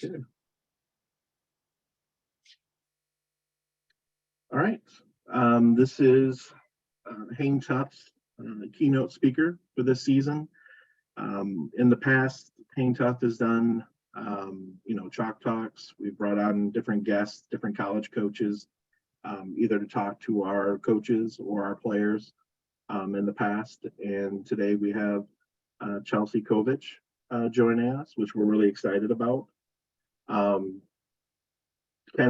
Okay. All right. This is HangTuf's keynote speaker for this season. In the past, HangTuf has done, chalk talks. We've brought on different guests, different college coaches, either to talk to our coaches or our players in the past. And today we have Chelsea Kovich joining us, which we're really excited about. Kind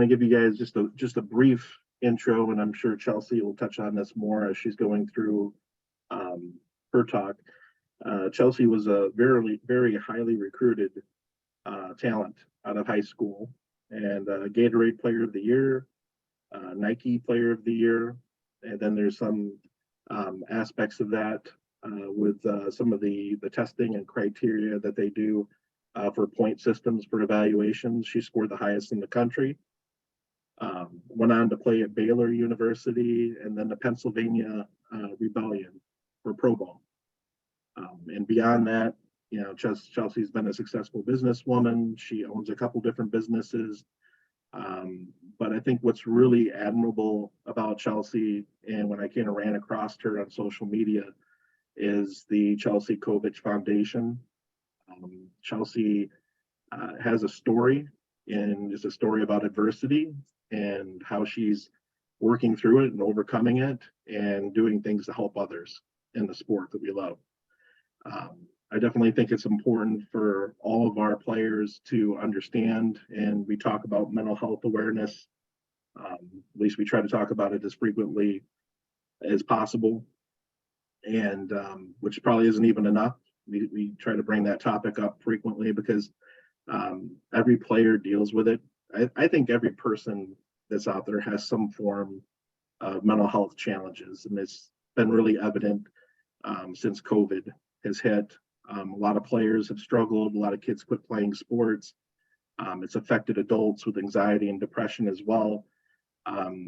of give you guys just a brief intro, and I'm sure Chelsea will touch on this more as she's going through her talk. Chelsea was a very highly recruited talent out of high school, and Gatorade Player of the Year, Nike Player of the Year, and then there's some aspects of that with some of the testing and criteria that they do for point systems for evaluations. She scored the highest in the country. Went on to play at Baylor University and then the Pennsylvania Rebellion for Pro Bowl. And beyond that, Chelsea's been a successful businesswoman. She owns a couple different businesses. But I think what's really admirable about Chelsea, and when I kind of ran across her on social media, is the Chelsea Kovich Foundation. Chelsea has a story, and it's a story about adversity and how she's working through it and overcoming it and doing things to help others in the sport that we love. I definitely think it's important for all of our players to understand, and we talk about mental health awareness. At least we try to talk about it as frequently as possible, and which probably isn't even enough. We try to bring that topic up frequently because every player deals with it. I think every person that's out there has some form of mental health challenges, and it's been really evident since COVID has hit. A lot of players have struggled. A lot of kids quit playing sports. It's affected adults with anxiety and depression as well.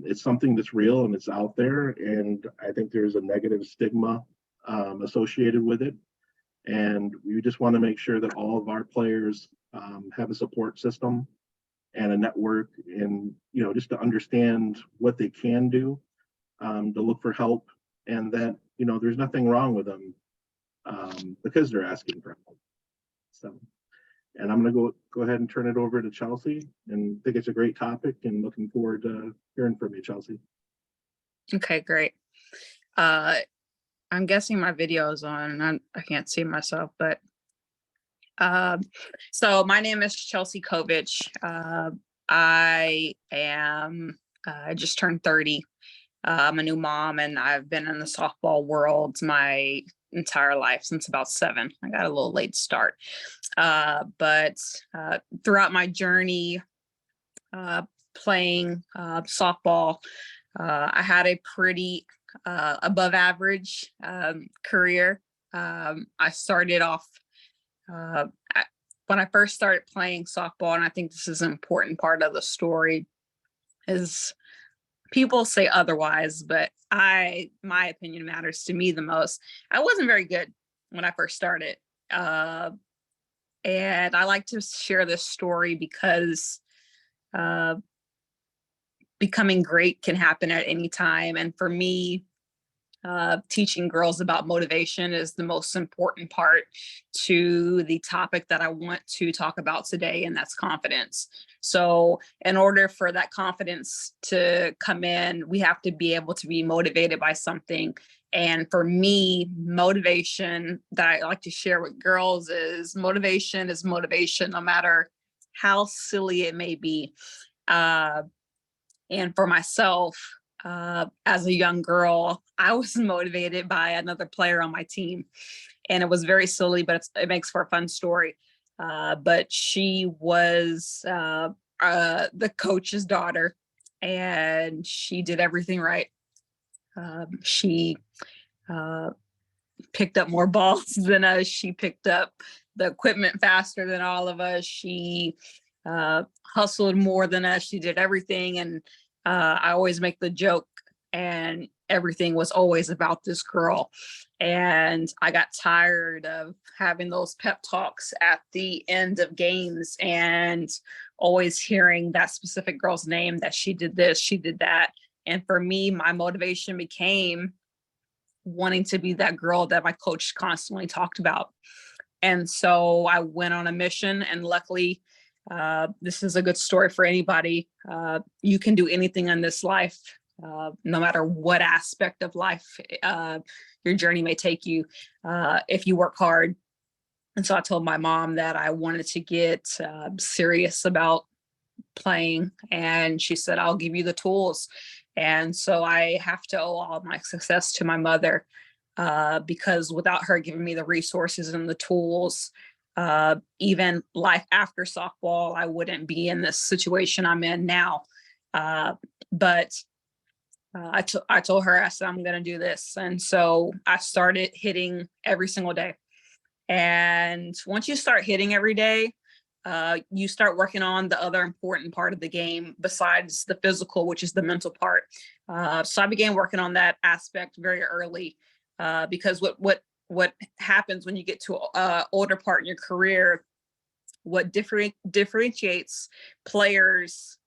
It's something that's real and it's out there, and I think there's a negative stigma associated with it. And we just want to make sure that all of our players have a support system and a network, and just to understand what they can do, to look for help, and that there's nothing wrong with them because they're asking for help. So, and I'm going to go ahead and turn it over to Chelsea, and I think it's a great topic, and looking forward to hearing from you, Chelsea. Okay, great. I'm guessing my video is on, and I can't see myself, but so my name is Chelsea Kovich. I just turned 30. I'm a new mom, and I've been in the softball world my entire life since about 7. I got a little late start. But throughout my journey playing softball, I had a pretty above average career. I started off when I first started playing softball, and I think this is an important part of the story, is people say otherwise, but my opinion matters to me the most. I wasn't very good when I first started. And I like to share this story because becoming great can happen at any time. And for me, teaching girls about motivation is the most important part to the topic that I want to talk about today, and that's confidence. So in order for that confidence to come in, we have to be able to be motivated by something. And for me, motivation that I like to share with girls is motivation, no matter how silly it may be. And for myself, as a young girl, I was motivated by another player on my team, and it was very silly, but it makes for a fun story. But she was the coach's daughter, and she did everything right. She picked up more balls than us. She picked up the equipment faster than all of us. She hustled more than us. She did everything, and I always make the joke, and everything was always about this girl. And I got tired of having those pep talks at the end of games and always hearing that specific girl's name, that she did this, she did that. And for me, my motivation became wanting to be that girl that my coach constantly talked about. And so I went on a mission, and luckily, this is a good story for anybody. You can do anything in this life, no matter what aspect of life your journey may take you, if you work hard. And so I told my mom that I wanted to get serious about playing, and she said, I'll give you the tools. And so I have to owe all my success to my mother, because without her giving me the resources and the tools, even life after softball, I wouldn't be in this situation I'm in now. But I told her, I said, I'm going to do this. And so I started hitting every single day. And once you start hitting every day, you start working on the other important part of the game besides the physical, which is the mental part. So I began working on that aspect very early, because what happens when you get to an older part in your career, what differentiates players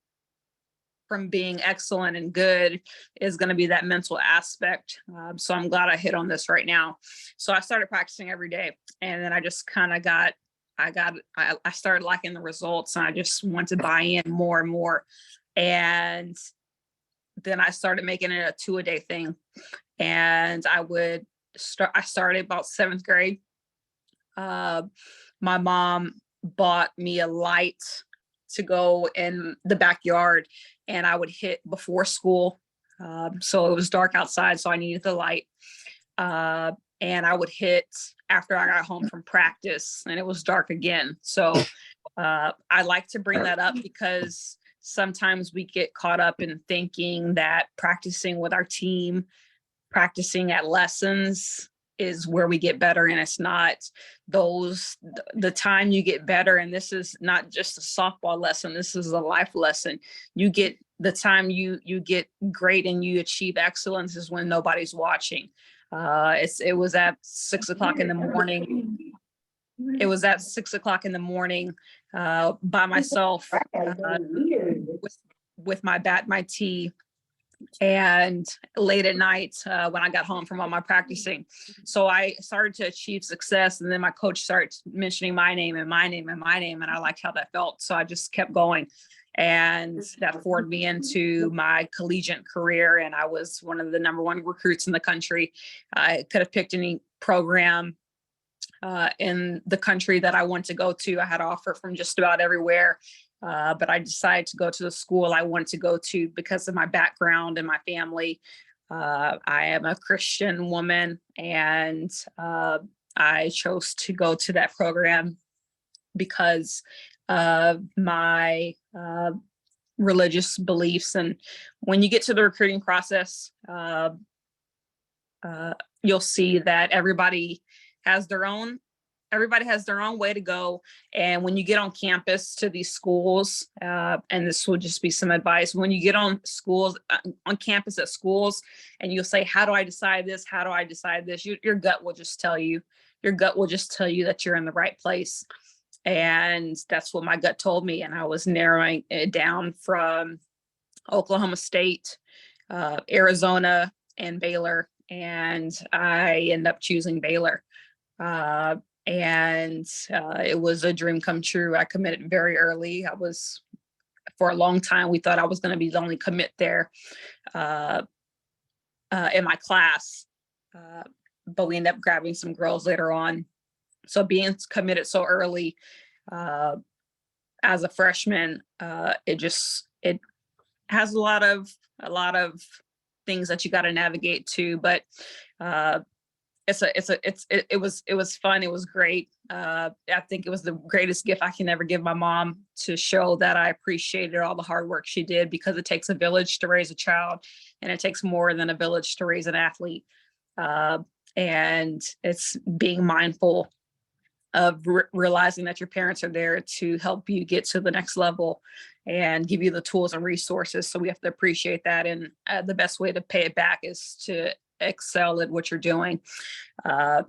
from being excellent and good is going to be that mental aspect. So I'm glad I hit on this right now. So I started practicing every day, and then I just kind of I started liking the results, and I just wanted to buy in more and more. And then I started making it a 2-a-day thing. And I started about 7th grade. My mom bought me a light to go in the backyard, and I would hit before school. So it was dark outside, so I needed the light. And I would hit after I got home from practice, and it was dark again. So I like to bring that up because sometimes we get caught up in thinking that practicing with our team, practicing at lessons is where we get better, and it's not. The time you get better, and this is not just a softball lesson, this is a life lesson. You get the time you get great and you achieve excellence is when nobody's watching. It was at 6 o'clock in the morning. It was at 6 o'clock in the morning, by myself, with my bat, my tee, and late at night, when I got home from all my practicing. So I started to achieve success, and then my coach started mentioning my name and my name and my name, and I liked how that felt. So I just kept going, and that forwarded me into my collegiate career. And I was one of the #1 recruits in the country. I could have picked any program in the country that I wanted to go to. I had an offer from just about everywhere. But I decided to go to the school I wanted to go to because of my background and my family. I am a Christian woman, and I chose to go to that program because of my religious beliefs. And when you get to the recruiting process, you'll see that everybody has their own way to go. And when you get on campus to these schools, and this will just be some advice, when you get on campus at schools, and you'll say, how do I decide this? How do I decide this? Your gut will just tell you. Your gut will just tell you that you're in the right place. And that's what my gut told me. And I was narrowing it down from Oklahoma State, Arizona, and Baylor. And I ended up choosing Baylor. And it was a dream come true. I committed very early. For a long time, we thought I was going to be the only commit there in my class. But we ended up grabbing some girls later on. So being committed so early as a freshman, it has a lot of things that you got to navigate to. But it was fun. It was great. I think it was the greatest gift I can ever give my mom, to show that I appreciated all the hard work she did, because it takes a village to raise a child, and it takes more than a village to raise an athlete. And it's being mindful of realizing that your parents are there to help you get to the next level. and give you the tools and resources. So we have to appreciate that. And the best way to pay it back is to excel at what you're doing.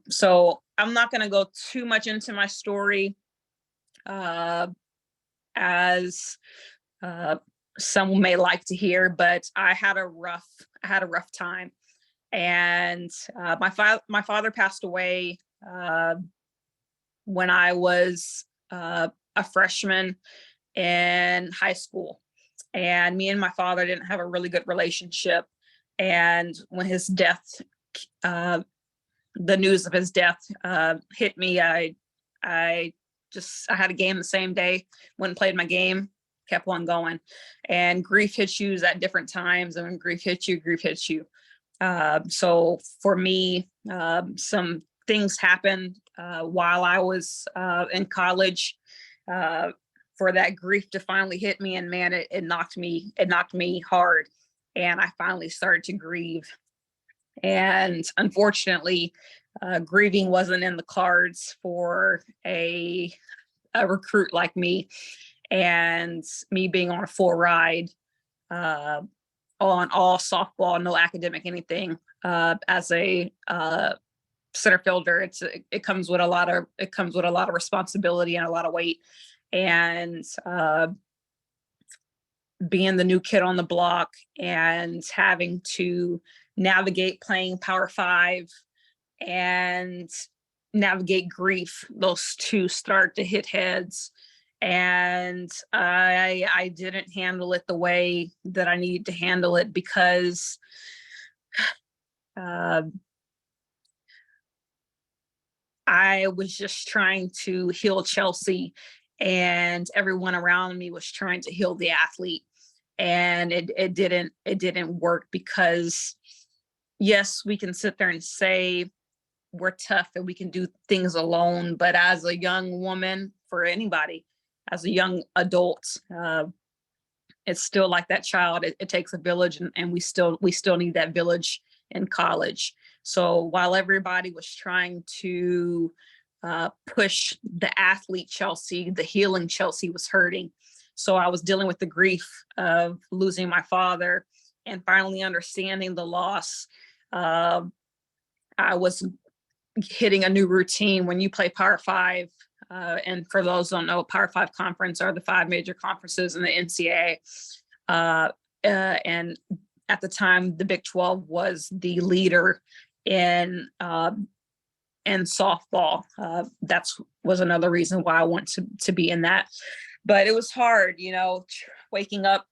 So I'm not going to go too much into my story, as some may like to hear, but I had a rough time. And my father passed away when I was a freshman in high school, and me and my father didn't have a really good relationship. And when his death, the news of his death hit me, I had a game the same day, went and played my game, kept on going. And grief hits you at different times, and when grief hits you, grief hits you. So for me, some things happened while I was in college for that grief to finally hit me, and man, it knocked me hard, and I finally started to grieve. And unfortunately, grieving wasn't in the cards for a recruit like me, and me being on a full ride on all softball, no academic anything. As a center fielder, it comes with a lot of responsibility and a lot of weight. And being the new kid on the block and having to navigate playing Power 5 and navigate grief, those two start to hit heads. And I didn't handle it the way that I needed to handle it, because I was just trying to heal Chelsea, and everyone around me was trying to heal the athlete. And it didn't work, because yes, we can sit there and say we're tough and we can do things alone, but as a young woman, for anybody, as a young adult, it's still like that child. It takes a village, and we still need that village in college. So while everybody was trying to push the athlete Chelsea, the healing Chelsea was hurting. So I was dealing with the grief of losing my father and finally understanding the loss. I was hitting a new routine. When you play Power 5, and for those who don't know, Power 5 conference are the 5 major conferences in the NCAA. And at the time, the Big 12 was the leader in softball. That was another reason why I want to be in that. But it was hard, waking up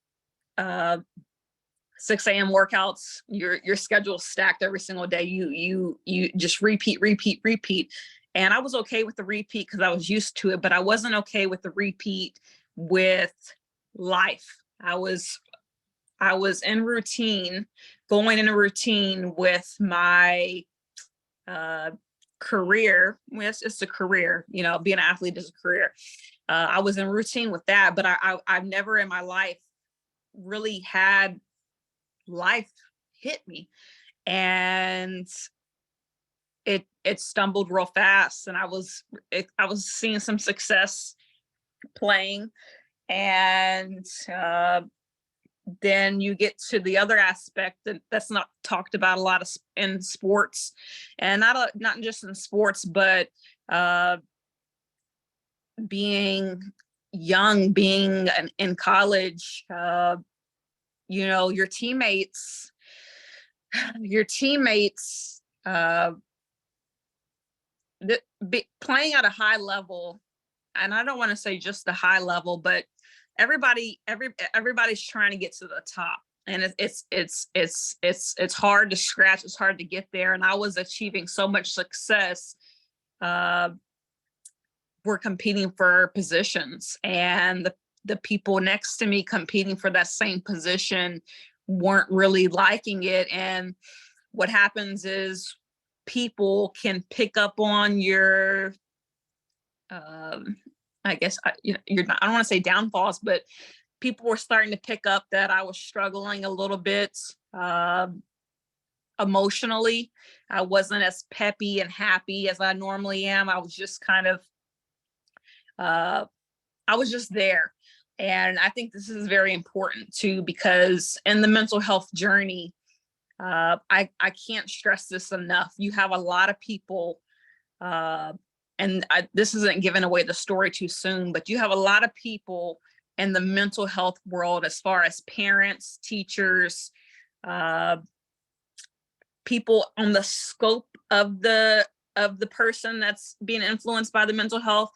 6 a.m. workouts, your schedule's stacked every single day. You just repeat. And I was okay with the repeat because I was used to it, but I wasn't okay with the repeat with life. I was in routine, going in a routine with my career. It's a career, being an athlete is a career. I was in routine with that, but I've never in my life really had life hit me, and it stumbled real fast. And I was seeing some success playing, and then you get to the other aspect that's not talked about a lot in sports, and not just in sports, but being young, being in college, your teammates playing at a high level, and I don't want to say just the high level, but everybody's trying to get to the top, and it's hard to scratch, it's hard to get there. And I was achieving so much success. We're competing for positions, and the people next to me competing for that same position weren't really liking it. And what happens is people can pick up on your I guess you're not, I don't want to say downfalls, but people were starting to pick up that I was struggling a little bit emotionally. I wasn't as peppy and happy as I normally am. I was just kind of I was just there. And I think this is very important too, because in the mental health journey, I can't stress this enough. You have a lot of people, this isn't giving away the story too soon, but you have a lot of people in the mental health world, as far as parents, teachers, people on the scope of the person that's being influenced by the mental health,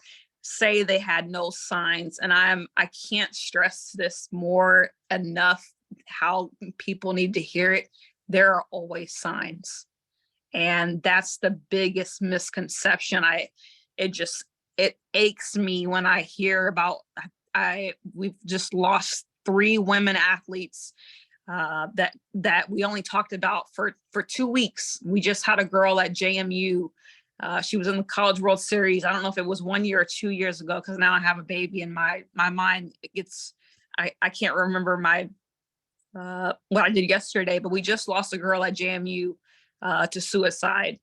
say they had no signs. And I can't stress this more enough, how people need to hear it. There are always signs. And that's the biggest misconception. It aches me when I hear about, we've just lost 3 women athletes that we only talked about for 2 weeks. We just had a girl at JMU. She was in the College World Series. I don't know if it was 1 year or 2 years ago, because now I have a baby in my mind. I can't remember what I did yesterday, but we just lost a girl at JMU to suicide.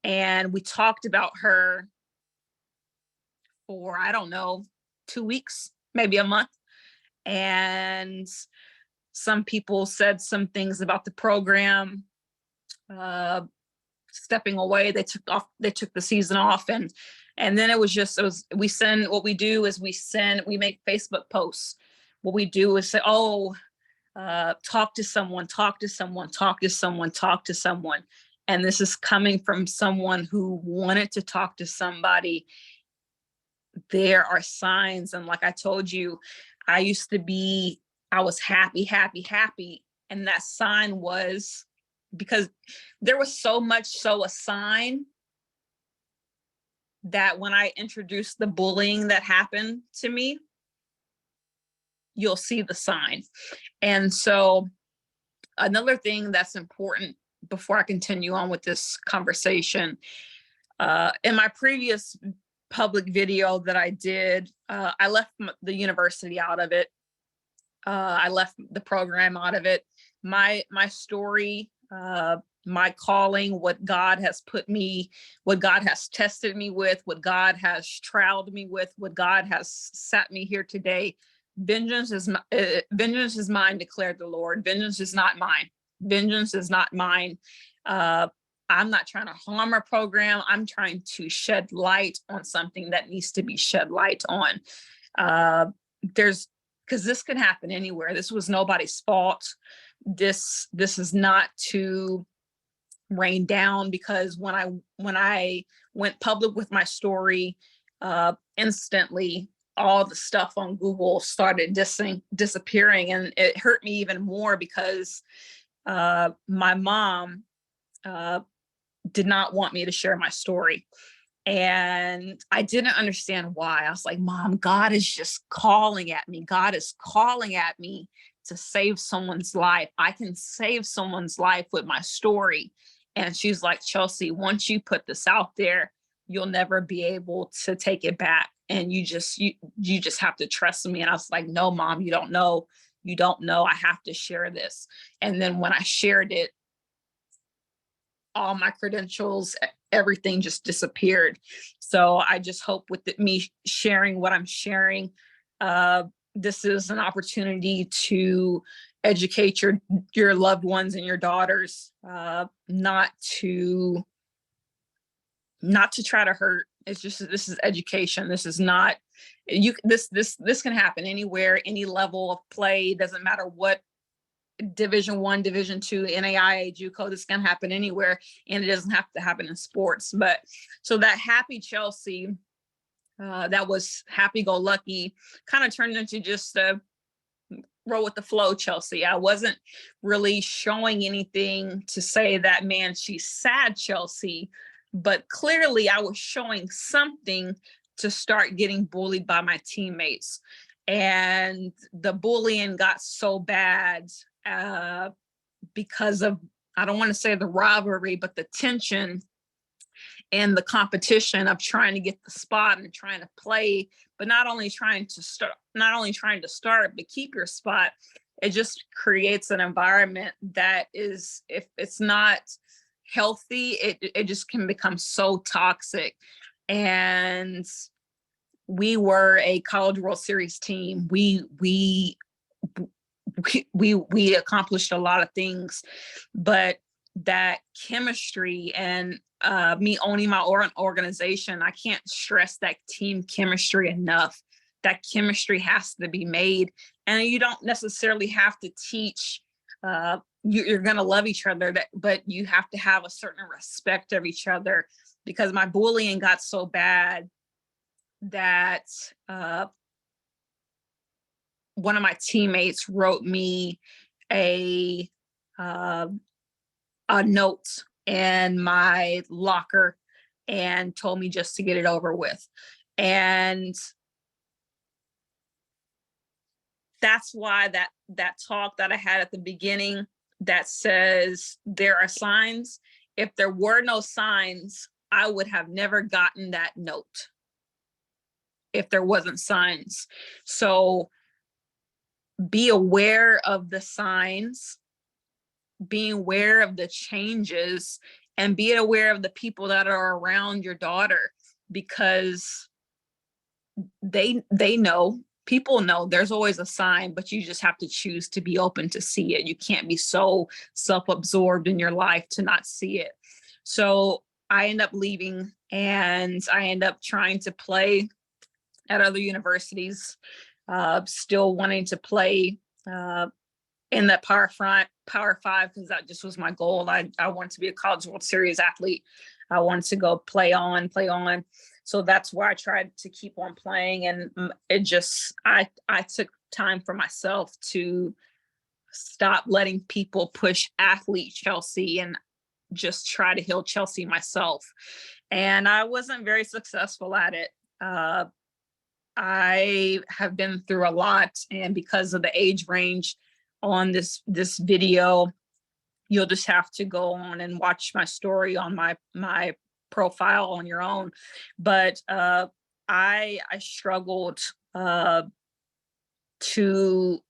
And we talked about her for, I don't know, 2 weeks, maybe a month. And some people said some things about the program stepping away. They took the season off, and then what we do is we make Facebook posts. What we do is say, talk to someone, talk to someone, talk to someone, talk to someone. And this is coming from someone who wanted to talk to somebody. There are signs. And like I told you, I was happy, happy, happy. And that sign was, because there was so much so a sign that when I introduced the bullying that happened to me, you'll see the sign. And so another thing that's important before I continue on with this conversation, in my previous public video that I did, I left the university out of it. I left the program out of it. My story, my calling, what God has what God has tested me with, what God has trialed me with, what God has sat me here today. Vengeance is mine, declared the Lord. Vengeance is not mine. Vengeance is not mine. I'm not trying to harm a program. I'm trying to shed light on something that needs to be shed light on. Because this can happen anywhere. This was nobody's fault. This is not to rain down, because when I went public with my story, instantly all the stuff on Google started disappearing, and it hurt me even more because my mom did not want me to share my story. And I didn't understand why. I was like, Mom, God is just calling at me. God is calling at me to save someone's life. I can save someone's life with my story. And she's like, Chelsea, once you put this out there, you'll never be able to take it back. And you just have to trust me. And I was like, no, Mom, you don't know. You don't know. I have to share this. And then when I shared it, all my credentials, everything just disappeared. So I just hope with me sharing what I'm sharing, this is an opportunity to educate your loved ones and your daughters, not to try to hurt. It's just, this is education. This is not, this can happen anywhere, any level of play. Doesn't matter what Division I, Division II, NAIA, JUCO, this can happen anywhere, and it doesn't have to happen in sports. But so that happy Chelsea, that was happy-go-lucky, kind of turned into just a roll with the flow Chelsea. I wasn't really showing anything to say that, man, she's sad Chelsea, but clearly I was showing something to start getting bullied by my teammates. And the bullying got so bad because of, I don't want to say the rivalry, but the tension and the competition of trying to get the spot and trying to play, but not only trying to start, but keep your spot. It just creates an environment that is, if it's not healthy, it just can become so toxic. And we were a College World Series team. We accomplished a lot of things, but that chemistry and me owning my organization, I can't stress that team chemistry enough. That chemistry has to be made, and you don't necessarily have to teach. You're going to love each other, but you have to have a certain respect of each other, because my bullying got so bad that one of my teammates wrote me a note in my locker and told me just to get it over with. And that's why that talk that I had at the beginning that says there are signs, if there were no signs, I would have never gotten that note if there wasn't signs. So be aware of the signs, being aware of the changes, and be aware of the people that are around your daughter, because they know, people know there's always a sign, but you just have to choose to be open to see it. You can't be so self-absorbed in your life to not see it. So I end up leaving, and I end up trying to play at other universities, still wanting to play in that Power Five, because that just was my goal. I wanted to be a College World Series athlete. I wanted to go play on. So that's why I tried to keep on playing. And it just, I took time for myself to stop letting people push athlete Chelsea and just try to heal Chelsea myself. And I wasn't very successful at it. I have been through a lot, and because of the age range on this video, you'll just have to go on and watch my story on my profile on your own. But I struggled to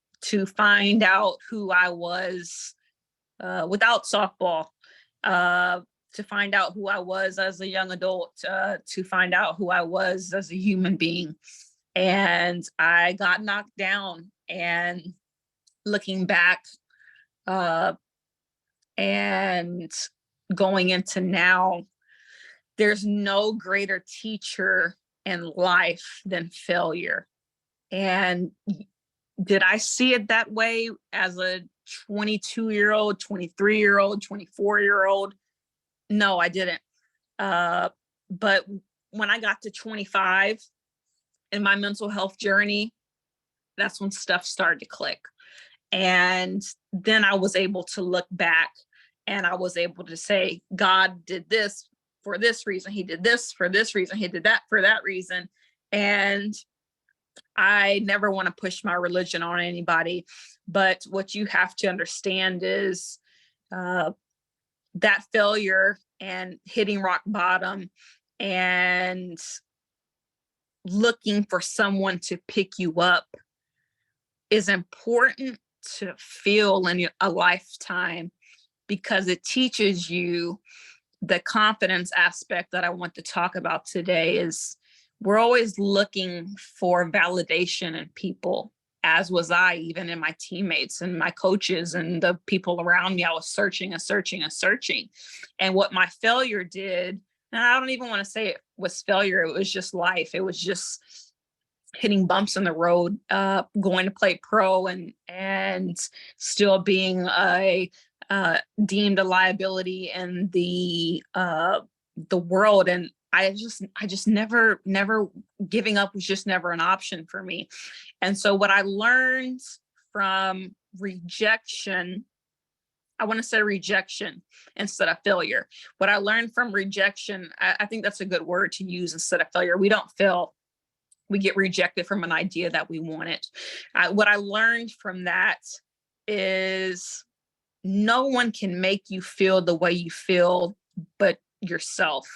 find out who I was without softball, to find out who I was as a young adult, to find out who I was as a human being. And I got knocked down, and looking back and going into now, there's no greater teacher in life than failure. And did I see it that way as a 22-year-old, 23-year-old, 24-year-old? No, I didn't. But when I got to 25 in my mental health journey, that's when stuff started to click. And then I was able to look back, and I was able to say, God did this for this reason. He did this for this reason. He did that for that reason. And I never want to push my religion on anybody. But what you have to understand is that failure and hitting rock bottom and looking for someone to pick you up is important to feel in a lifetime, because it teaches you the confidence aspect that I want to talk about today. Is we're always looking for validation in people, as was I, even in my teammates and my coaches and the people around me. I was searching and searching and searching. And what my failure did, and I don't even want to say it was failure, it was just life. It was just hitting bumps in the road, going to play pro and still being deemed a liability in the world. And I just never giving up was just never an option for me. And so what I learned from rejection, I want to say rejection instead of failure. What I learned from rejection, I think that's a good word to use instead of failure. We don't fail. We get rejected from an idea that we wanted. What I learned from that is no one can make you feel the way you feel but yourself.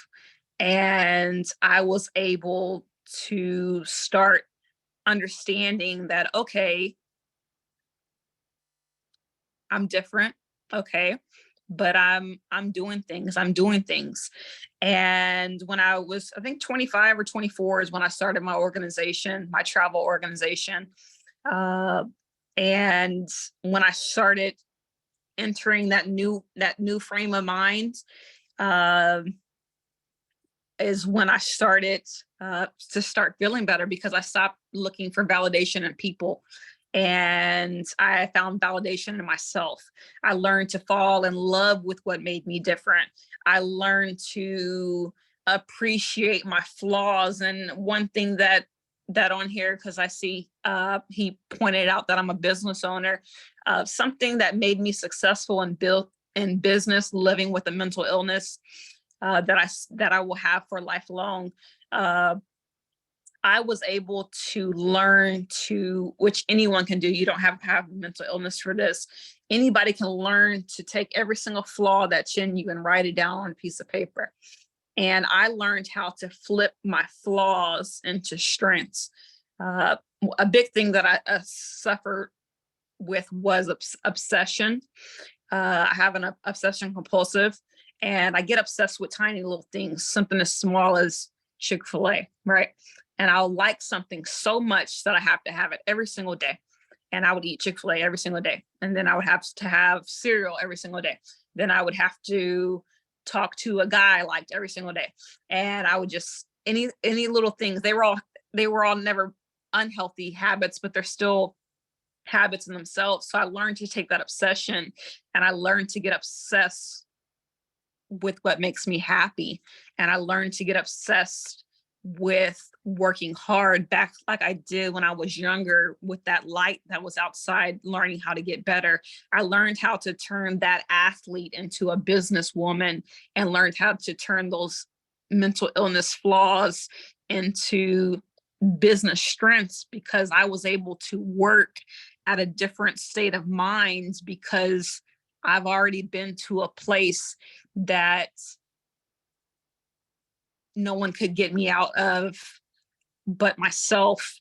And I was able to start understanding that, okay, I'm different. Okay, but I'm doing things. I'm doing things. And when I was, I think 25 or 24 is when I started my organization, my travel organization. Uh, and when I started entering that new frame of mind, uh, is when I started to start feeling better, because I stopped looking for validation in people and I found validation in myself. I learned to fall in love with what made me different. I learned to appreciate my flaws. And one thing that on here, because I see he pointed out that I'm a business owner, something that made me successful and built in business, living with a mental illness, that I will have for lifelong. Uh, I was able to learn to, which anyone can do. You don't have to have mental illness for this. Anybody can learn to take every single flaw that's in you and write it down on a piece of paper. And I learned how to flip my flaws into strengths. Uh, a big thing that I suffered with was obsession. I have an obsession compulsive, and I get obsessed with tiny little things, something as small as Chick-fil-A, right? And I'll like something so much that I have to have it every single day. And I would eat Chick-fil-A every single day. And then I would have to have cereal every single day. Then I would have to talk to a guy I liked every single day. And I would just any little things. They were all never unhealthy habits, but they're still habits in themselves. So I learned to take that obsession and I learned to get obsessed with what makes me happy. And I learned to get obsessed with working hard back like I did when I was younger, with that light that was outside, learning how to get better. I learned how to turn that athlete into a businesswoman and learned how to turn those mental illness flaws into business strengths, because I was able to work at a different state of mind, because I've already been to a place that no one could get me out of but myself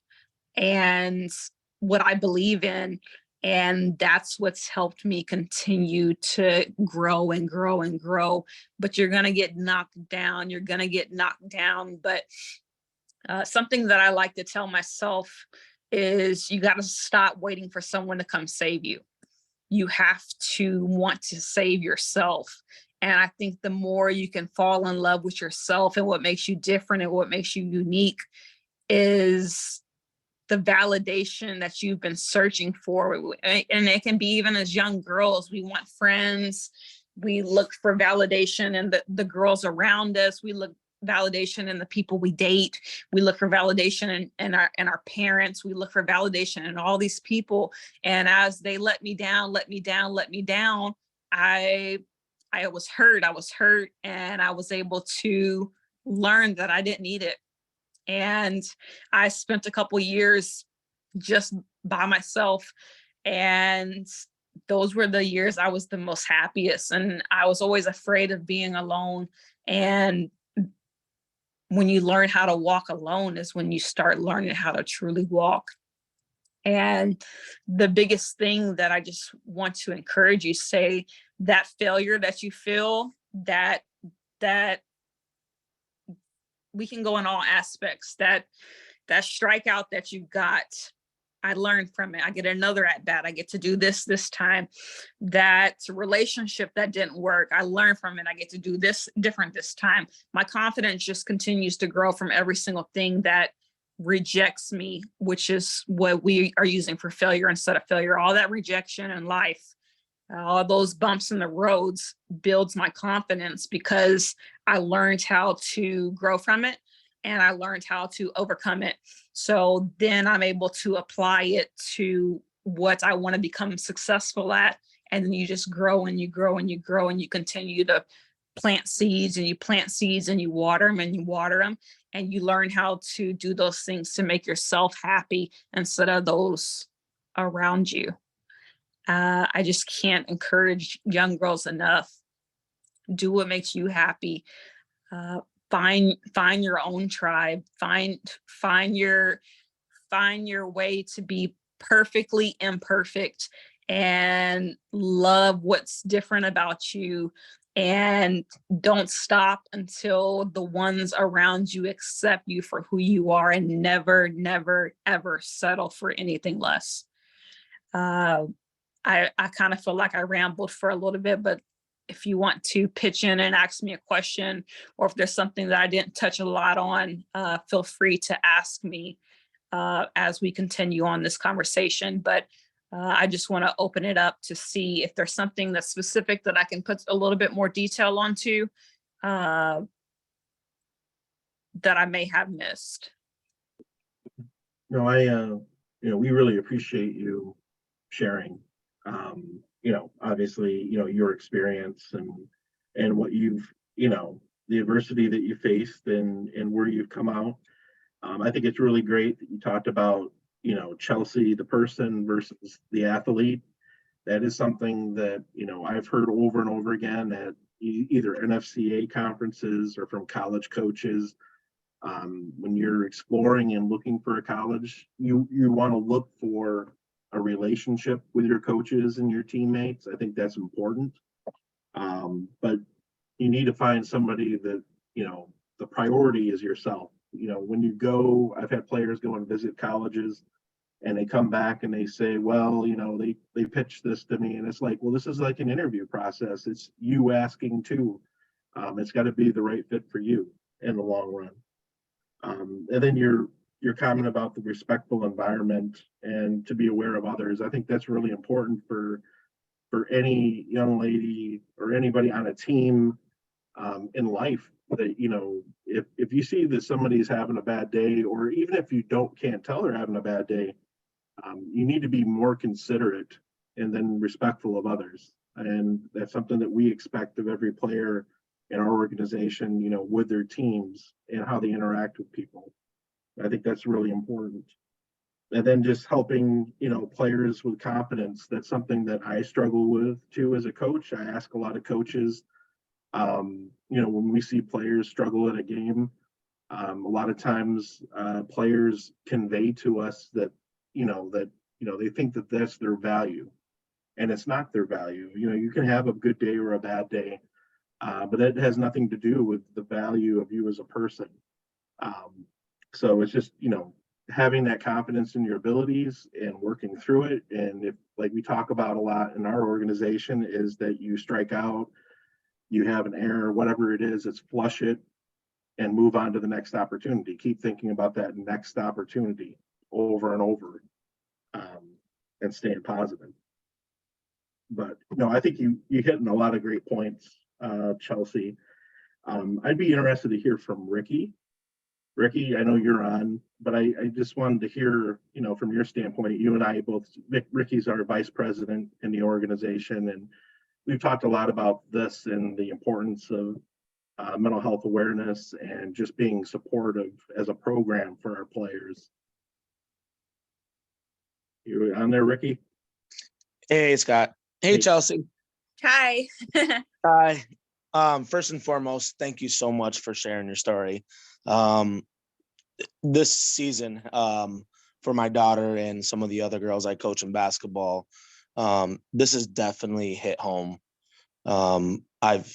and what I believe in. And that's what's helped me continue to grow and grow and grow. But you're going to get knocked down. You're going to get knocked down. But something that I like to tell myself is you got to stop waiting for someone to come save you. You have to want to save yourself. And I think the more you can fall in love with yourself and what makes you different and what makes you unique is the validation that you've been searching for. And it can be even as young girls. We want friends. We look for validation in the girls around us. We look validation in the people we date. We look for validation in our parents. We look for validation in all these people. And as they let me down, I was hurt, and I was able to learn that I didn't need it. And I spent a couple years just by myself, and those were the years I was the most happiest. And I was always afraid of being alone. And when you learn how to walk alone is when you start learning how to truly walk. And the biggest thing that I just want to encourage you, say that failure that you feel, that we can go in all aspects, that strikeout that you got, I learned from it. I get another at bat. I get to do this time. That relationship that didn't work, I learned from it. I get to do this different this time. My confidence just continues to grow from every single thing that rejects me, which is what we are using for failure instead of failure. All that rejection in life, all those bumps in the roads builds my confidence, because I learned how to grow from it and I learned how to overcome it. So then I'm able to apply it to what I want to become successful at. And then you just grow and you grow and you grow and you continue to plant seeds, and you plant seeds and you water them and you water them. And you learn how to do those things to make yourself happy instead of those around you. I just can't encourage young girls enough. Do what makes you happy. Uh, find your own tribe. Find your way to be perfectly imperfect and love what's different about you, and don't stop until the ones around you accept you for who you are, and never, never, ever settle for anything less. Uh, I kind of feel like I rambled for a little bit, but if you want to pitch in and ask me a question, or if there's something that I didn't touch a lot on, feel free to ask me as we continue on this conversation. But I just want to open it up to see if there's something that's specific that I can put a little bit more detail onto uh, that I may have missed. No, we really appreciate you sharing, obviously, your experience and what you've, the adversity that you faced and where you've come out. I think it's really great that you talked about, Chelsea, the person versus the athlete. That is something that, I've heard over and over again at either NFCA conferences or from college coaches. When you're exploring and looking for a college, you want to look for a relationship with your coaches and your teammates. I think that's important. But you need to find somebody that, the priority is yourself. When you go, I've had players go and visit colleges and they come back and they say, well, they pitched this to me. And it's like, well, this is like an interview process. It's you asking too. It's got to be the right fit for you in the long run. And then your comment about the respectful environment and to be aware of others. I think that's really important for any young lady or anybody on a team in life. That if you see that somebody's having a bad day, or even if you can't tell they're having a bad day, you need to be more considerate and then respectful of others. And that's something that we expect of every player in our organization, with their teams and how they interact with people. I think that's really important. And then just helping, players with confidence. That's something that I struggle with too as a coach. I ask a lot of coaches, when we see players struggle at a game, a lot of times players convey to us that, they think that that's their value, and it's not their value. You can have a good day or a bad day, but that has nothing to do with the value of you as a person. So it's just, having that confidence in your abilities and working through it. And if, like we talk about a lot in our organization, is that you strike out, you have an error, whatever it is, it's flush it and move on to the next opportunity. Keep thinking about that next opportunity over and over, and staying positive. But I think you hitting a lot of great points, Chelsea. I'd be interested to hear from Ricky. Ricky, I know you're on, but I just wanted to hear, from your standpoint. You and I both, Ricky's our vice president in the organization, and we've talked a lot about this and the importance of mental health awareness and just being supportive as a program for our players. You on there, Ricky? Hey, Scott. Hey, Chelsea. Hi. Hi. First and foremost, thank you so much for sharing your story. This season, for my daughter and some of the other girls I coach in basketball, this has definitely hit home. I've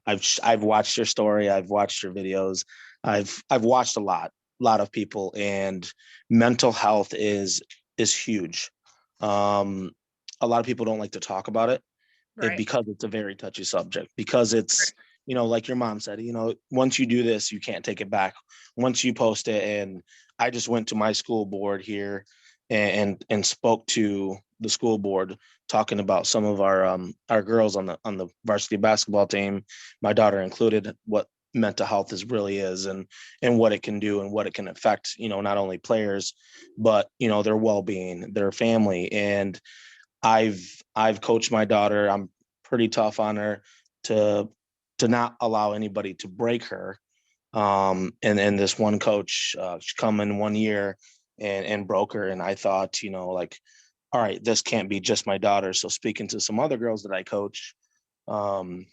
watched your story. I've watched your videos. I've watched a lot of people, and mental health is huge. A lot of people don't like to talk about it, Right. because it's a very touchy subject, because it's, like your mom said, once you do this, you can't take it back. Once you post it. And I just went to my school board here and spoke to the school board, talking about some of our girls on the varsity basketball team, my daughter included, what mental health really is, and what it can do and what it can affect, not only players, but, their well-being, their family. And I've coached my daughter. I'm pretty tough on her to not allow anybody to break her. And this one coach come in one year and broke her. And I thought, all right, this can't be just my daughter. So speaking to some other girls that I coach, and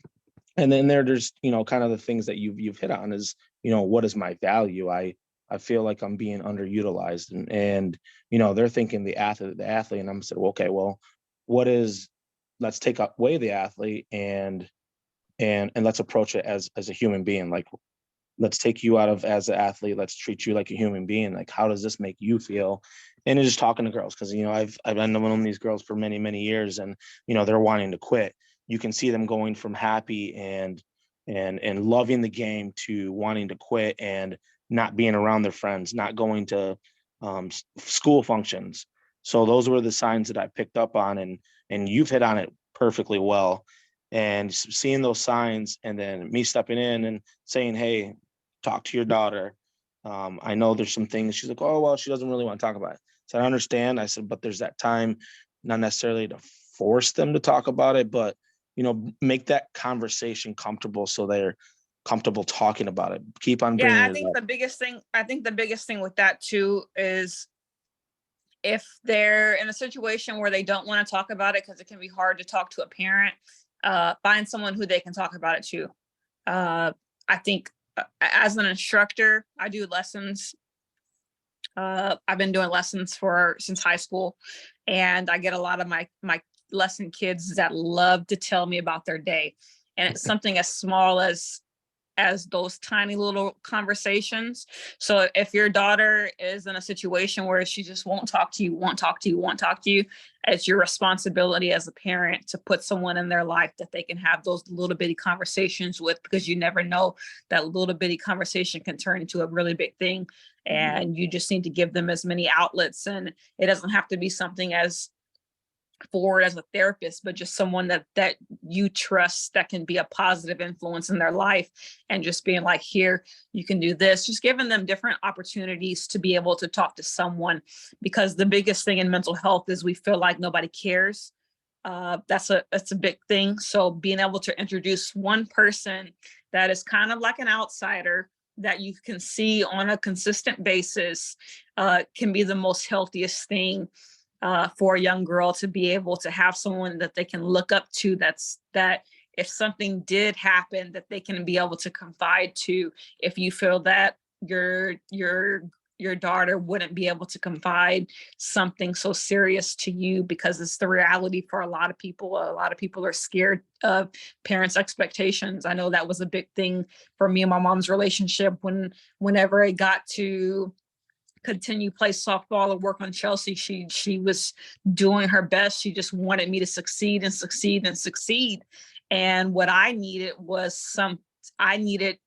then there's, kind of the things that you've hit on is, what is my value? I feel like I'm being underutilized, and they're thinking the athlete, and I'm saying, well, okay, well, let's take away the athlete and let's approach it as a human being. Like, let's take you out of as an athlete. Let's treat you like a human being. Like, how does this make you feel? And just talking to girls, because, you know, I've known these girls for many, many years, and, you know, they're wanting to quit. You can see them going from happy and loving the game to wanting to quit and not being around their friends, not going to school functions. So those were the signs that I picked up on, and you've hit on it perfectly well. And seeing those signs, and then me stepping in and saying, hey, talk to your daughter. I know there's some things. She's like, oh, well, she doesn't really want to talk about it. So I understand. I said, but there's that time, not necessarily to force them to talk about it, but, you know, make that conversation comfortable so they're comfortable talking about it. Keep on bringing Yeah, it up. I think the biggest thing with that too is if they're in a situation where they don't want to talk about it, because it can be hard to talk to a parent, find someone who they can talk about it to. I think as an instructor, I do lessons. I've been doing lessons since high school, and I get a lot of my lesson kids that love to tell me about their day. And it's something as small as those tiny little conversations. So if your daughter is in a situation where she just won't talk to you, it's your responsibility as a parent to put someone in their life that they can have those little bitty conversations with, because you never know, that little bitty conversation can turn into a really big thing. And you just need to give them as many outlets, and it doesn't have to be something as forward as a therapist, but just someone that you trust, that can be a positive influence in their life, and just being like, here, you can do this, just giving them different opportunities to be able to talk to someone. Because the biggest thing in mental health is we feel like nobody cares. That's a big thing. So being able to introduce one person that is kind of like an outsider that you can see on a consistent basis can be the most healthiest thing for a young girl, to be able to have someone that they can look up to, that if something did happen, that they can be able to confide to. If you feel that your daughter wouldn't be able to confide something so serious to you, because it's the reality for a lot of people. A lot of people are scared of parents' expectations. I know that was a big thing for me and my mom's relationship. Whenever it got to continue play softball or work on Chelsea, she was doing her best. She just wanted me to succeed and succeed and succeed. And what I needed was I needed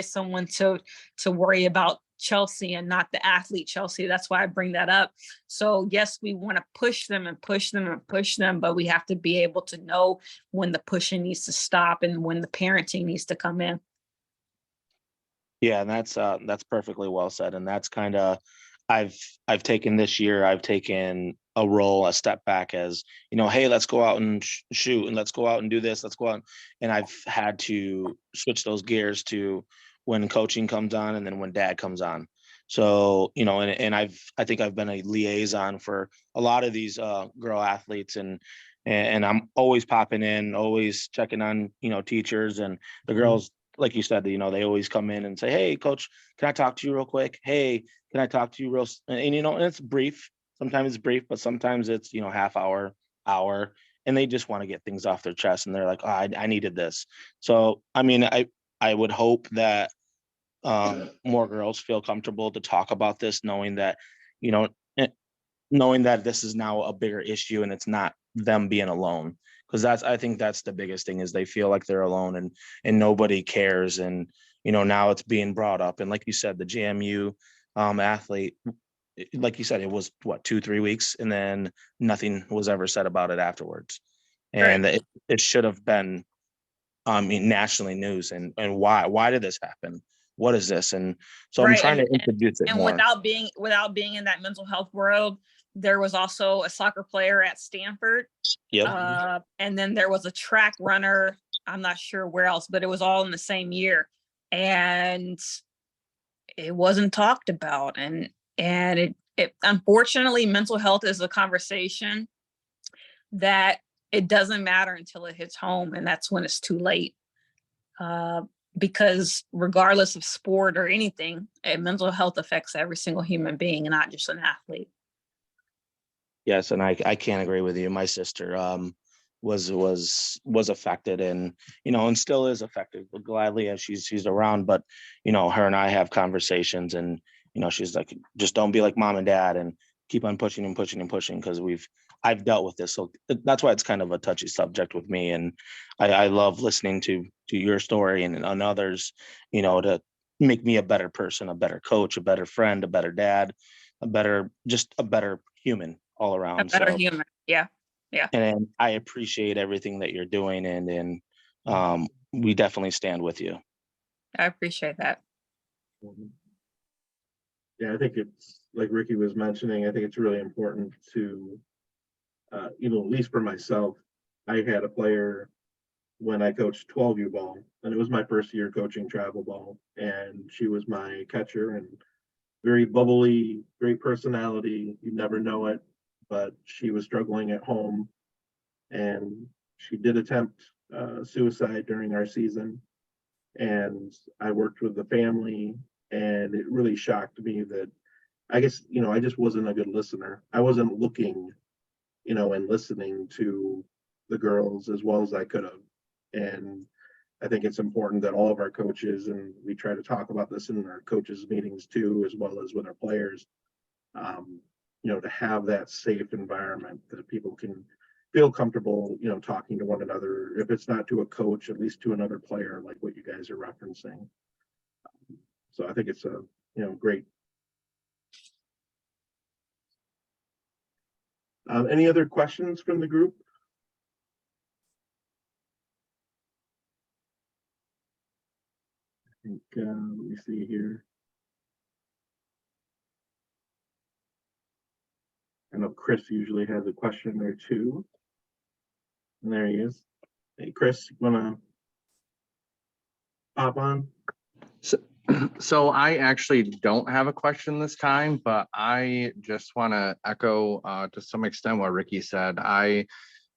someone to worry about Chelsea and not the athlete Chelsea. That's why I bring that up. So yes, we want to push them and push them and push them, but we have to be able to know when the pushing needs to stop and when the parenting needs to come in. Yeah, and that's perfectly well said. And that's kind of, I've taken this year, I've taken a step back as, you know, hey, let's go out and shoot, and let's go out and do this, let's go out. And I've had to switch those gears to when coaching comes on and then when dad comes on. So, you know, and I think I've been a liaison for a lot of these girl athletes, and I'm always popping in, always checking on, you know, teachers and the girls. Like you said, you know, they always come in and say, hey, coach, can I talk to you real quick? Hey, can I talk to you real? And you know, and it's brief. Sometimes it's brief, but sometimes it's, you know, half hour, and they just want to get things off their chest. And they're like, oh, I needed this. So, I mean, I would hope that more girls feel comfortable to talk about this, knowing that, you know, knowing that this is now a bigger issue and it's not them being alone. Because I think that's the biggest thing, is they feel like they're alone and nobody cares. And, you know, now it's being brought up. And like you said, the JMU athlete, like you said, it was what, 2-3 weeks, and then nothing was ever said about it afterwards. And Right. it should have been nationally news. And why did this happen? What is this? And so I'm Right. trying to introduce it And more. without being in that mental health world, there was also a soccer player at Stanford. Yep. And then there was a track runner. I'm not sure where else, but it was all in the same year. And it wasn't talked about. And it unfortunately, mental health is a conversation that it doesn't matter until it hits home. And that's when it's too late. Because regardless of sport or anything, mental health affects every single human being, not just an athlete. Yes, and I can't agree with you. My sister was affected, and and still is affected, but gladly as she's around. But her and I have conversations, and she's like, just don't be like mom and dad, and keep on pushing and pushing and pushing, because I've dealt with this, so that's why it's kind of a touchy subject with me. And I love listening to your story and others, to make me a better person, a better coach, a better friend, a better dad, a better human all A around. better So, human. Yeah. Yeah. and I appreciate everything that you're doing, and we definitely stand with you. I appreciate that. Mhm. Yeah, I think it's like Ricky was mentioning. I think it's really important to, at least for myself, I had a player when I coached 12U ball, and it was my first year coaching travel ball, and she was my catcher and very bubbly, great personality. You never know it, but she was struggling at home, and she did attempt suicide during our season. And I worked with the family, and it really shocked me that I guess, I just wasn't a good listener. I wasn't looking, and listening to the girls as well as I could have. And I think it's important that all of our coaches, and we try to talk about this in our coaches meetings too, as well as with our players, um, to have that safe environment that people can feel comfortable, talking to one another. If it's not to a coach, at least to another player, like what you guys are referencing. So I think it's a, great. Any other questions from the group? I think, let me see here. I know Chris usually has a question or two. And there he is. Hey, Chris, you want to pop on? So, so I actually don't have a question this time, but I just want to echo to some extent what Ricky said. I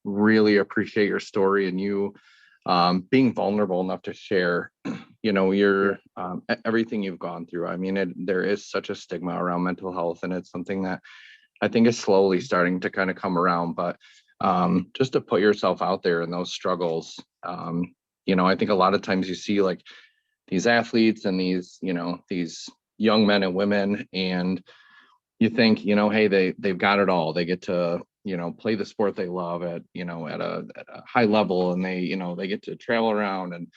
really appreciate your story and you being vulnerable enough to share, your everything you've gone through. I mean, there is such a stigma around mental health, and it's something that I think is slowly starting to kind of come around. But just to put yourself out there in those struggles, I think a lot of times you see like these athletes and these young men and women, and you think, hey, they've got it all. They get to, play the sport they love at a high level, and they get to travel around and,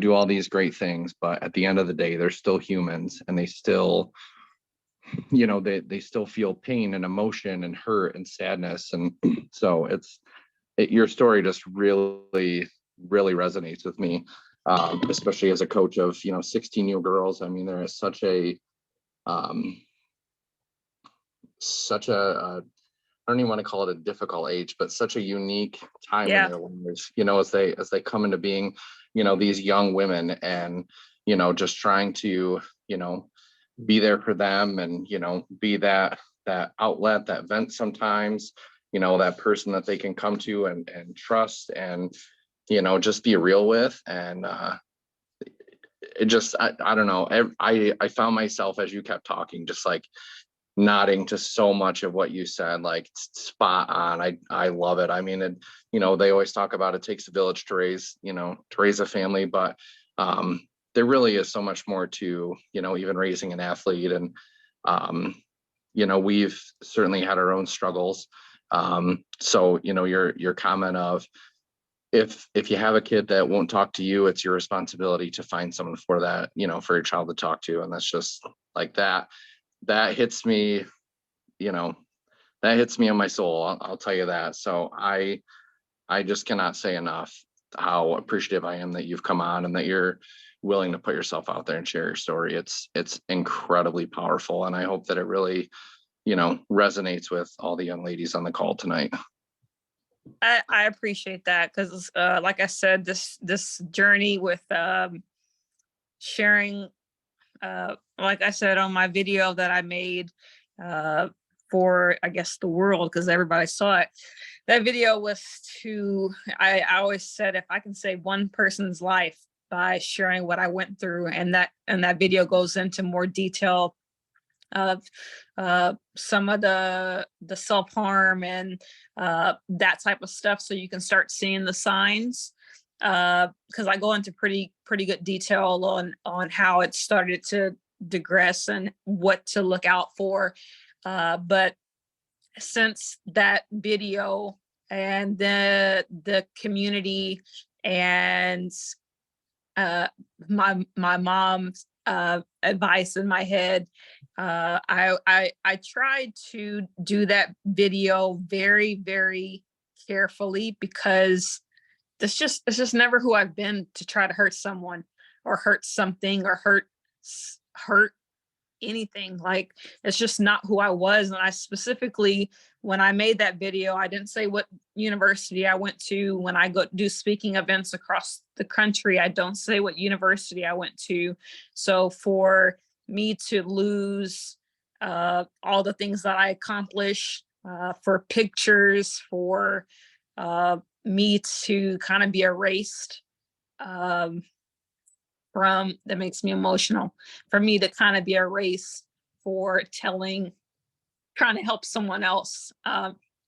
do all these great things. But at the end of the day, they're still humans, and they still, they still feel pain and emotion and hurt and sadness. And so your story just really, really resonates with me. Especially as a coach of 16-year girls. I mean, there is such a I don't even want to call it a difficult age, but such a unique time in their lives, as they come into being, these young women, and just trying to be there for them, and be that outlet, that vent sometimes, that person that they can come to and trust, and just be real with. And it just, I don't know. I found myself, as you kept talking, just like nodding to so much of what you said, like spot on. I love it. I mean, they always talk about it takes a village to raise a family, but there really is so much more to, even raising an athlete. And, we've certainly had our own struggles. So, your comment of, if you have a kid that won't talk to you, it's your responsibility to find someone for that, for your child to talk to. And that's just like that hits me, that hits me on my soul. I'll tell you that. So I just cannot say enough how appreciative I am that you've come on and that you're willing to put yourself out there and share your story. It's incredibly powerful. And I hope that it really, resonates with all the young ladies on the call tonight. I appreciate that, because like I said, this journey with sharing, like I said on my video that I made for, I guess, the world, because everybody saw it. That video was I always said, if I can save one person's life by sharing what I went through, and that video goes into more detail of some of the self-harm and that type of stuff, so you can start seeing the signs. Because I go into pretty good detail on how it started to digress and what to look out for. But since that video and the community and my mom's advice in my head, I tried to do that video very, very carefully, because it's just never who I've been to try to hurt someone or hurt something or hurt anything. Like, it's just not who I was. And I specifically, when I made that video, I didn't say what university I went to. When I go do speaking events across the country, I don't say what university I went to. So for me to lose all the things that I accomplished, for pictures, for me to kind of be erased from, that makes me emotional, for me to kind of be erased for trying to help someone else.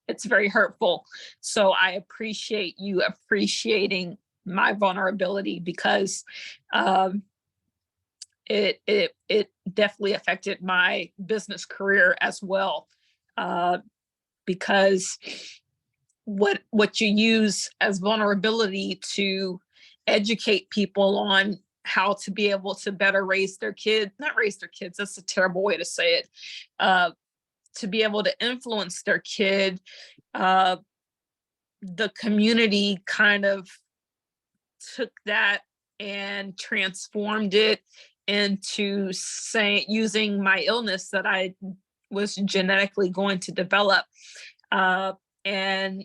It's very hurtful. So I appreciate you appreciating my vulnerability, because it definitely affected my business career as well. Because what you use as vulnerability to educate people on how to be able to better raise their kid, not raise their kids, that's a terrible way to say it, to be able to influence their kid. The community kind of took that and transformed it into using my illness that I was genetically going to develop, and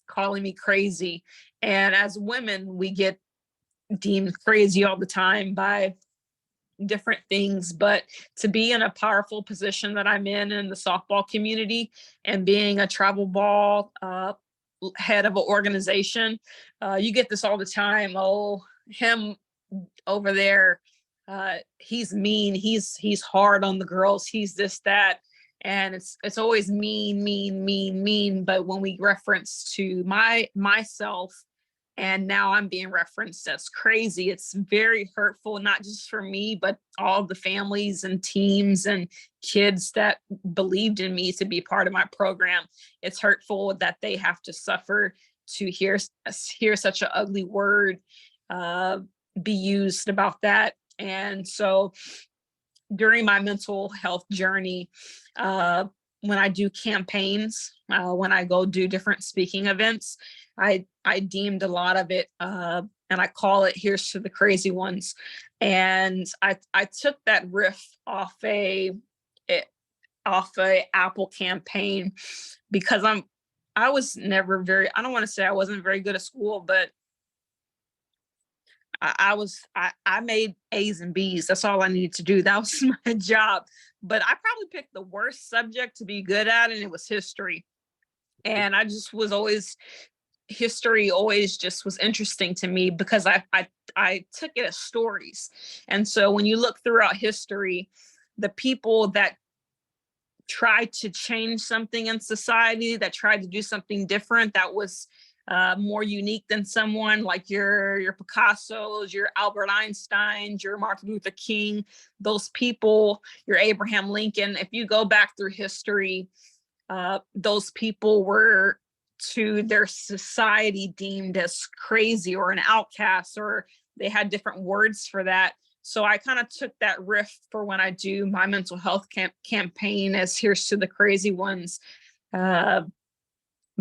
calling me crazy. And as women, we get deemed crazy all the time by different things, but to be in a powerful position that I'm in the softball community, and being a travel ball head of an organization, you get this all the time. Oh, him over there, he's mean, he's hard on the girls, he's this, that. And it's always mean. But when we reference to myself, and now I'm being referenced as crazy, it's very hurtful, not just for me, but all the families and teams and kids that believed in me to be part of my program. It's hurtful that they have to suffer to hear such an ugly word be used about that. And so during my mental health journey, when I do campaigns, when I go do different speaking events, I deemed a lot of it, and I call it "Here's to the Crazy Ones." And I took that riff off a Apple campaign, because I was never very, I don't want to say I wasn't very good at school, but I made A's and B's. That's all I needed to do. That was my job. But I probably picked the worst subject to be good at, and it was history. And I just was always, history always just was interesting to me, because I took it as stories. And so when you look throughout history, the people that tried to change something in society, that tried to do something different, that was more unique than someone like your Picassos, your Albert Einsteins, your Martin Luther King, those people, your Abraham Lincoln. If you go back through history, those people were to their society deemed as crazy or an outcast, or they had different words for that. So I kind of took that riff for when I do my mental health campaign as "Here's to the Crazy Ones,"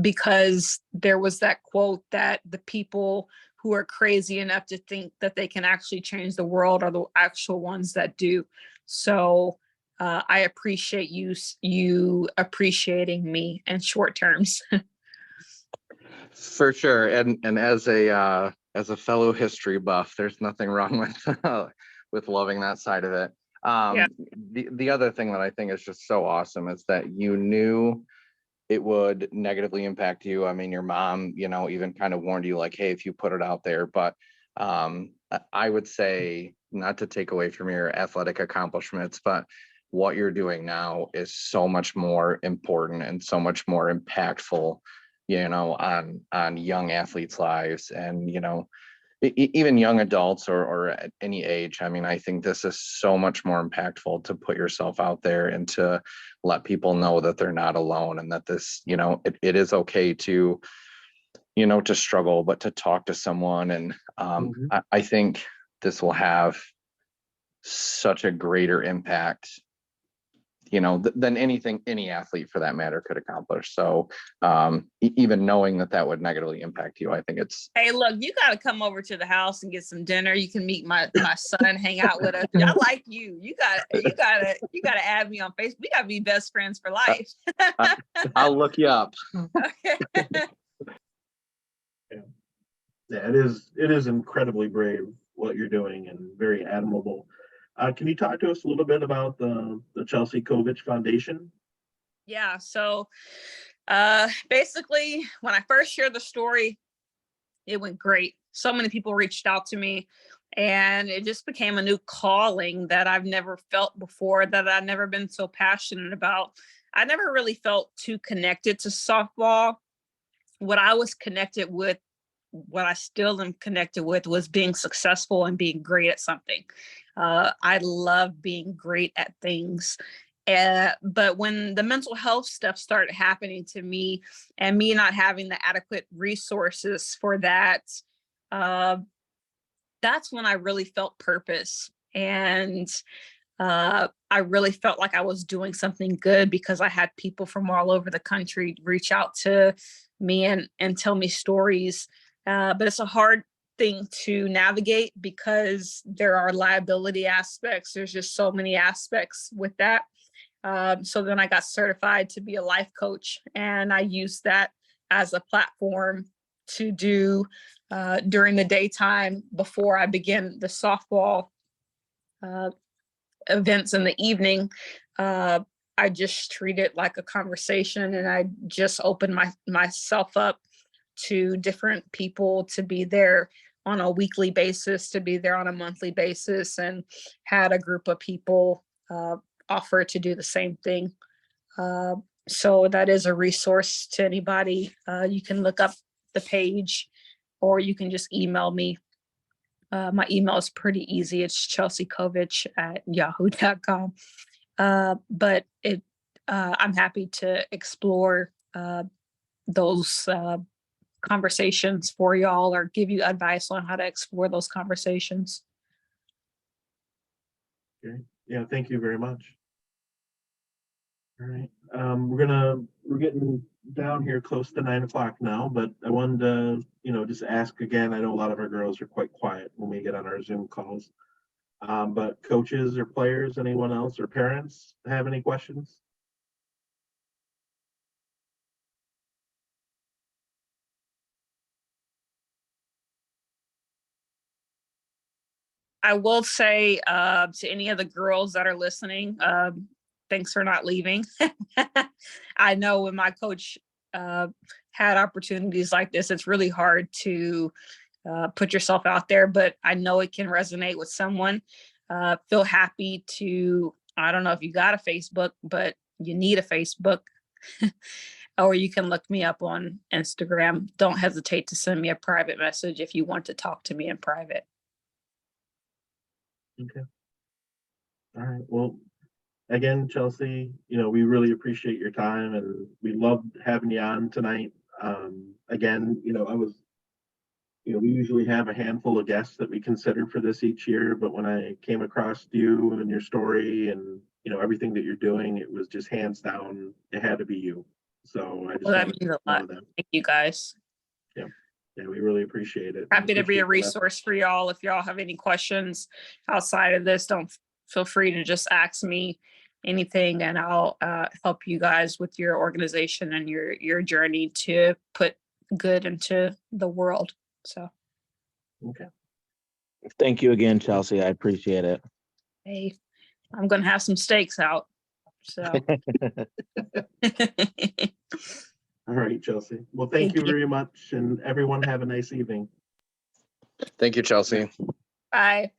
because there was that quote that the people who are crazy enough to think that they can actually change the world are the actual ones that do. So I appreciate you appreciating me in short terms. For sure. And as a fellow history buff, there's nothing wrong with loving that side of it. Yeah. The other thing that I think is just so awesome is that you knew it would negatively impact you. I mean, your mom, even kind of warned you, like, hey, if you put it out there. But I would say, not to take away from your athletic accomplishments, but what you're doing now is so much more important and so much more impactful, on young athletes' lives, and, even young adults or at any age. I mean, I think this is so much more impactful to put yourself out there and to let people know that they're not alone, and that this, it is okay to, to struggle, but to talk to someone. And I think this will have such a greater impact, than anything any athlete for that matter could accomplish. So even knowing that would negatively impact you, I think it's. Hey, look, you got to come over to the house and get some dinner. You can meet my son, hang out with us. I like you. You gotta add me on Facebook. We gotta be best friends for life. I'll look you up. Yeah, it is incredibly brave what you're doing and very admirable. Can you talk to us a little bit about the Chelsea Kovich Foundation? Yeah. So basically, when I first shared the story, it went great. So many people reached out to me, and it just became a new calling that I've never felt before, that I've never been so passionate about. I never really felt too connected to softball. What I was connected with, what I still am connected with, was being successful and being great at something. I love being great at things. But when the mental health stuff started happening to me, and me not having the adequate resources for that, that's when I really felt purpose. And I really felt like I was doing something good, because I had people from all over the country reach out to me and tell me stories. But it's a hard thing to navigate, because there are liability aspects. There's just so many aspects with that. So then I got certified to be a life coach, and I used that as a platform to do during the daytime before I begin the softball events in the evening. I just treat it like a conversation, and I just open myself up to different people to be there on a weekly basis, to be there on a monthly basis, and had a group of people offer to do the same thing. So that is a resource to anybody. You can look up the page, or you can just email me. My email is pretty easy. It's chelseakovich@yahoo.com. But I'm happy to explore those conversations for y'all, or give you advice on how to explore those conversations. Okay. Yeah, thank you very much. All right. We're getting down here close to 9 o'clock now, but I wanted to, just ask again. I know a lot of our girls are quite quiet when we get on our Zoom calls. But coaches or players, anyone else, or parents have any questions? I will say to any of the girls that are listening, thanks for not leaving. I know when my coach had opportunities like this, it's really hard to put yourself out there, but I know it can resonate with someone. Feel happy to, I don't know if you got a Facebook, but you need a Facebook. Or you can look me up on Instagram. Don't hesitate to send me a private message if you want to talk to me in private. Okay. All right. Well, again, Chelsea, we really appreciate your time, and we loved having you on tonight. Again, we usually have a handful of guests that we consider for this each year, but when I came across you and your story and, everything that you're doing, it was just hands down, it had to be you. So I just Well, that wanted means a to lot. know that. Thank you guys. Yeah, we really appreciate it. Happy to be Appreciate a that. resource for y'all. If y'all have any questions outside of this, don't feel free to just ask me anything, and I'll help you guys with your organization and your journey to put good into the world. So, Okay. Thank you again, Chelsea. I appreciate it. hey, I'm gonna have some steaks out. So. All right, Chelsea. Well, thank you very much, and everyone have a nice evening. Thank you, Chelsea. Bye.